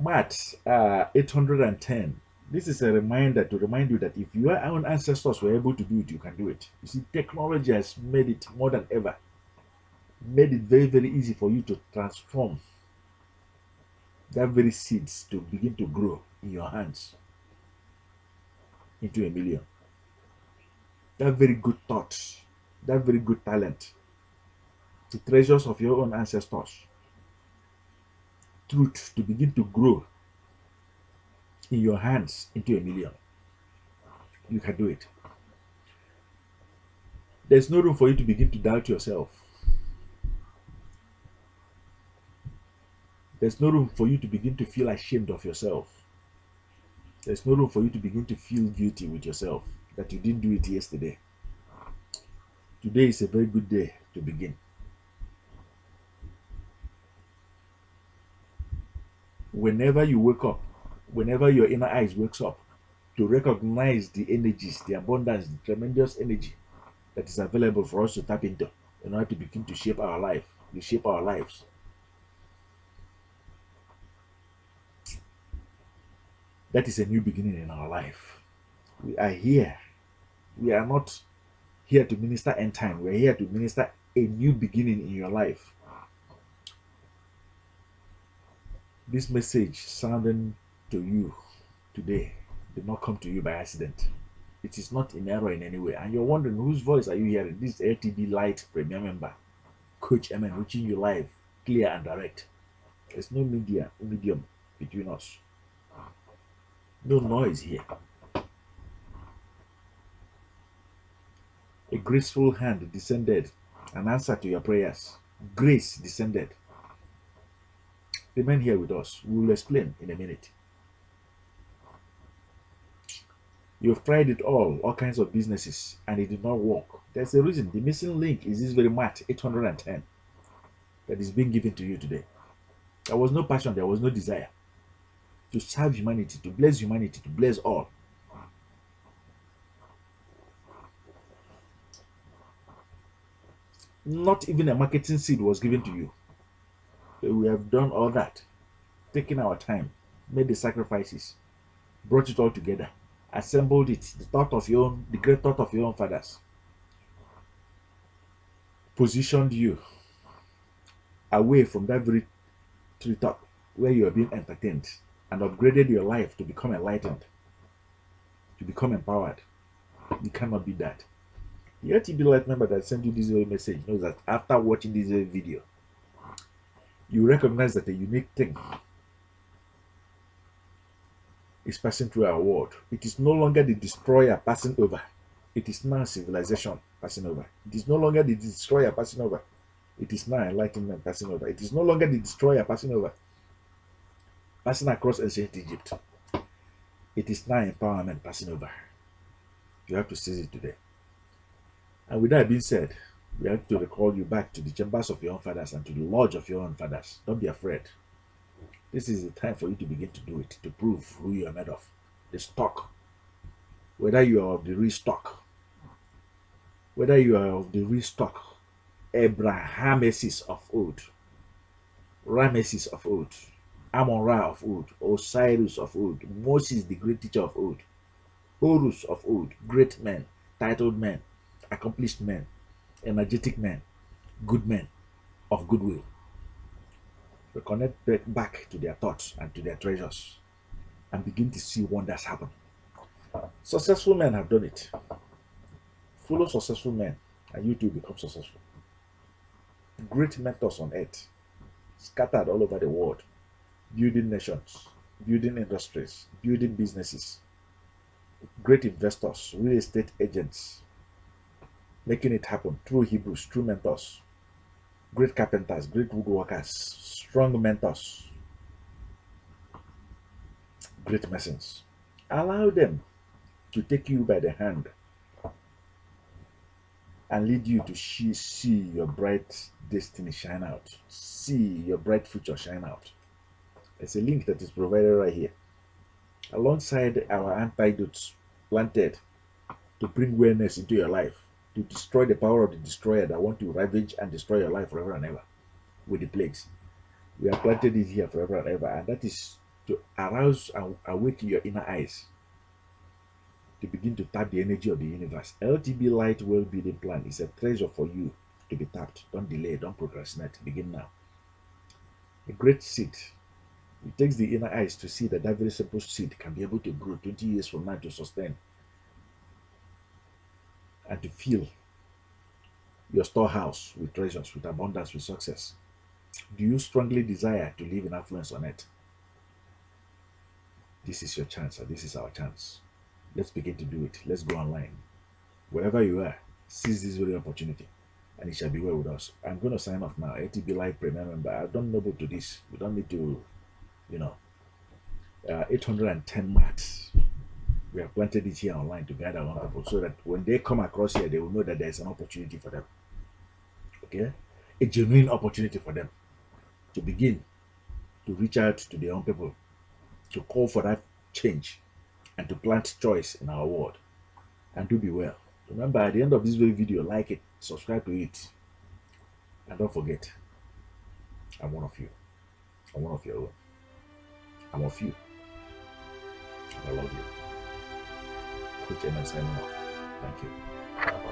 Maat 810. This is a reminder to remind you that if your own ancestors were able to do it, you can do it. You see, technology has made it more than ever, made it very, very easy for you to transform that very seeds to begin to grow in your hands into a million. That very good thought, that very good talent, the treasures of your own ancestors, truth to begin to grow in your hands into a million. You can do it. There's no room for you to begin to doubt yourself. There's no room for you to begin to feel ashamed of yourself. There's no room for you to begin to feel guilty with yourself that you didn't do it yesterday. Today is a very good day to begin. Whenever you wake up, whenever your inner eyes wakes up, to recognize the energies, the abundance, the tremendous energy that is available for us to tap into in order to begin to shape our life, to shape our lives. That is a new beginning in our life. We are here. We are not here to minister end time. We're here to minister a new beginning in your life. This message sounding to you today did not come to you by accident. It is not in error in any way. And you're wondering, whose voice are you hearing? This LTBLIGHT Premier Member, Coach Amen, reaching you live, clear and direct. There's no medium between us. No noise here. A graceful hand descended, an answer to your prayers. Grace descended. Remain here with us. We will explain in a minute. You've tried it all kinds of businesses, and it did not work. There's a reason. The missing link is this very Maat 810 that is being given to you today. There was no passion, there was no desire to serve humanity, to bless all. Not even a marketing seed was given to you. We have done all that, taken our time, made the sacrifices, brought it all together, assembled it, the great thought of your own fathers, positioned you away from that very treetop where you are being entertained, and upgraded your life to become enlightened, to become empowered. You cannot be that. The LTBLIGHT member that sent you this very message knows that after watching this very video, you recognize that a unique thing is passing through our world. It is no longer the destroyer passing over. It is now civilization passing over. It is no longer the destroyer passing over. It is now enlightenment passing over. It is no longer the destroyer passing over, passing across ancient Egypt. It is now empowerment passing over. You have to seize it today. And with that being said, we have to recall you back to the chambers of your own fathers and to the lodge of your own fathers. Don't be afraid. This is the time for you to begin to do it, to prove who you are made of. The stock. Whether you are of the real stock. Whether you are of the real stock. Abrahamesis of old. Rameses of old. Amon-Ra of old. Osiris of old. Moses, the great teacher of old. Horus of old. Great men. Titled men. Accomplished men. Energetic men. Good men. Of goodwill. Reconnect back to their thoughts and to their treasures and begin to see wonders happen. Successful men have done it. Follow successful men and you too become successful. Great mentors on earth, scattered all over the world, building nations, building industries, building businesses. Great investors, real estate agents, making it happen through Hebrews, through mentors. Great carpenters, great woodworkers, strong mentors, great masons. Allow them to take you by the hand and lead you to see your bright destiny shine out, see your bright future shine out. There's a link that is provided right here, alongside our antidotes planted to bring awareness into your life, to destroy the power of the destroyer that want to ravage and destroy your life forever and ever with the plagues. We have planted it here forever and ever, and that is to arouse and awaken your inner eyes to begin to tap the energy of the universe. LTB Light Well-Building Plan is a treasure for you to be tapped. Don't delay, don't procrastinate. Begin now. A great seed. It takes the inner eyes to see that very simple seed can be able to grow 20 years from now, to sustain and to fill your storehouse with treasures, with abundance, with success. Do you strongly desire to live in affluence on it? This is your chance, and this is our chance. Let's begin to do it. Let's go online. Wherever you are, seize this very opportunity, and it shall be well with us. I'm going to sign off now. LTB Live Premier Member. I don't know about to this. We don't need to, 810 Maat. We have planted it here online to gather on people so that when they come across here, they will know that there's an opportunity for them. Okay? A genuine opportunity for them to begin to reach out to their own people, to call for that change, and to plant choice in our world. And do be well. Remember, at the end of this video, like it, subscribe to it, and don't forget, I'm one of you. I'm one of your own. I'm of you. I love you. COACHEMEN signing off. Thank you. Bye-bye.